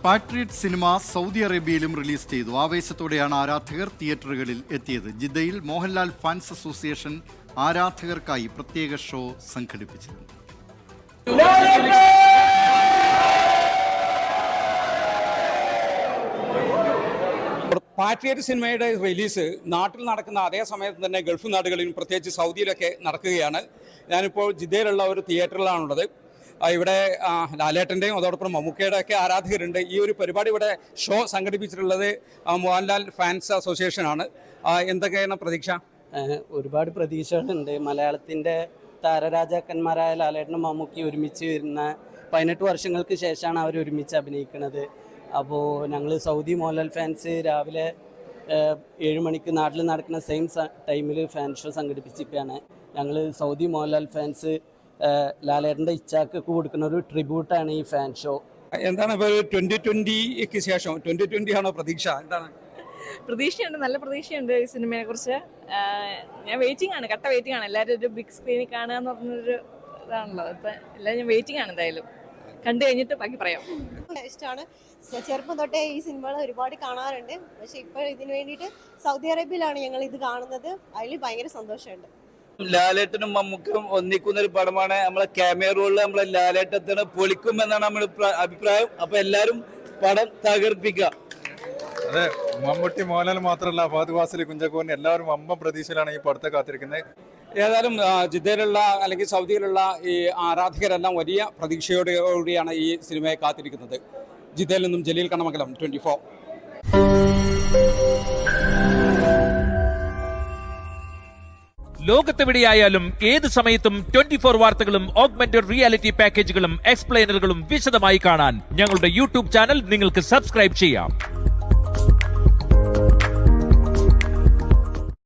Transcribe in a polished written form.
Patriot cinema Saudi അറേബ്യയിലും release ചെയ്തു. ആവേശത്തോടെയാണ് ആരാധകർ തിയേറ്ററുകളിൽ എത്തിയത്. ജിദ്ദയിൽ മോഹൻലാൽ ഫാൻസ് അസോസിയേഷൻ ആരാധകർക്കായി പ്രത്യേക ഷോ സംഘടിപ്പിച്ചിരുന്നു. പാട്രിയറ്റ് സിനിമയുടെ റിലീസ് നാട്ടിൽ നടക്കുന്ന അതേ സമയത്ത് തന്നെ ഗൾഫ് നാടുകളിലും പ്രത്യേകിച്ച് സൗദിയിലൊക്കെ നടക്കുകയാണ്. ഞാനിപ്പോൾ ജിദ്ദയിലുള്ള ഒരു തിയേറ്ററിലാണുള്ളത്. ഇവിടെ ലാലേട്ടൻ്റെയും അതോടൊപ്പം മമ്മൂക്കയുടെ ഒക്കെ ആരാധകരുണ്ട്. ഈ ഒരു പരിപാടി ഇവിടെ ഷോ സംഘടിപ്പിച്ചിട്ടുള്ളത് മോഹൻലാൽ ഫാൻസ് അസോസിയേഷനാണ്. എന്തൊക്കെയാണ് പ്രതീക്ഷ? ഒരുപാട് പ്രതീക്ഷകളുണ്ട്. മലയാളത്തിൻ്റെ താരരാജാക്കന്മാരായ ലാലേട്ടനും മമ്മൂക്കി ഒരുമിച്ച് വരുന്ന 18 വർഷങ്ങൾക്ക് ശേഷമാണ് അവർ ഒരുമിച്ച് അഭിനയിക്കുന്നത്. അപ്പോൾ ഞങ്ങൾ സൗദി മോഹൻലാൽ ഫാൻസ് രാവിലെ 7 മണിക്ക് നാട്ടിൽ നടക്കുന്ന സെയിം ടൈമിൽ ഫാൻ ഷോ സംഘടിപ്പിച്ചിരിക്കുകയാണ്. ഞങ്ങൾ സൗദി മോഹൻലാൽ ഫാൻസ് ലാലേട്ടൻ്റെ ഇച്ചാക്ക് കൊടുക്കുന്ന ഒരു ട്രിബ്യൂട്ടാണ് ഈ ഫാൻ ഷോ. എന്താണ് ഇപ്പോൾ 2020ക്ക് ശേഷം 2020 ആണോ പ്രതീക്ഷ? എന്താണ് പ്രതീക്ഷയുണ്ട്, നല്ല പ്രതീക്ഷയുണ്ട് ഈ സിനിമയെ കുറിച്ച്. ഞാൻ വെയിറ്റിംഗ് ആണ്, കട്ട വെയിറ്റിംഗ് ആണ്. എല്ലാവരും ഒരു ബിഗ് സ്ക്രീനിൽ കാണുക എന്ന് പറഞ്ഞൊരു ഇതാണല്ലോ. ഇപ്പം എല്ലാവരും ഞാൻ വെയിറ്റിംഗ് ആണ്. എന്തായാലും കണ്ടു കഴിഞ്ഞിട്ട് ബാക്കി പറയാം. ഇഷ്ടമാണ്. ചെറുപ്പം തൊട്ടേ ഈ സിനിമകൾ ഒരുപാട് കാണാറുണ്ട്. പക്ഷെ ഇപ്പോൾ ഇതിനു വേണ്ടിയിട്ട് സൗദി അറേബ്യയിലാണ് ഞങ്ങൾ ഇത് കാണുന്നത്. അതിൽ ഭയങ്കര സന്തോഷമുണ്ട്. ലാലേട്ടനും മമ്മൂക്കും ഒന്നിക്കുന്ന ഒരു പടമാണ്. നമ്മളെ ക്യാമിയ റോളിൽ നമ്മളെ ലാലേട്ടത്തിന് പൊളിക്കും എന്നാണ് നമ്മുടെ അഭിപ്രായം. അപ്പൊ എല്ലാരും പടം തകർപ്പിക്കുക. അതെ, മമ്മൂട്ടി മോഹൻലാൽ മാത്രമല്ല, ഫഹദ് ഫാസിൽ, കുഞ്ചാക്കോൻ എല്ലാവരും വമ്പൻ പ്രതീക്ഷയിലാണ് ഈ പടത്തെ കാത്തിരിക്കുന്നത്. ഏതായാലും ജിദ്ദയിലുള്ള അല്ലെങ്കിൽ സൗദിയിലുള്ള ഈ ആരാധകരെല്ലാം വലിയ പ്രതീക്ഷയോടുകൂടിയാണ് ഈ സിനിമയെ കാത്തിരിക്കുന്നത്. ജിദ്ദയിൽ നിന്നും ജലീൽ കണ്ണമംഗലം, 24. ലോകത്തെവിടെയായാലും ഏത് സമയത്തും 24 വാർത്തകളും ഓഗ്മെന്റഡ് റിയാലിറ്റി പാക്കേജുകളും എക്സ്പ്ലെയിനറുകളും വിശദമായി കാണാൻ ഞങ്ങളുടെ യൂട്യൂബ് ചാനൽ നിങ്ങൾക്ക് സബ്സ്ക്രൈബ് ചെയ്യാം.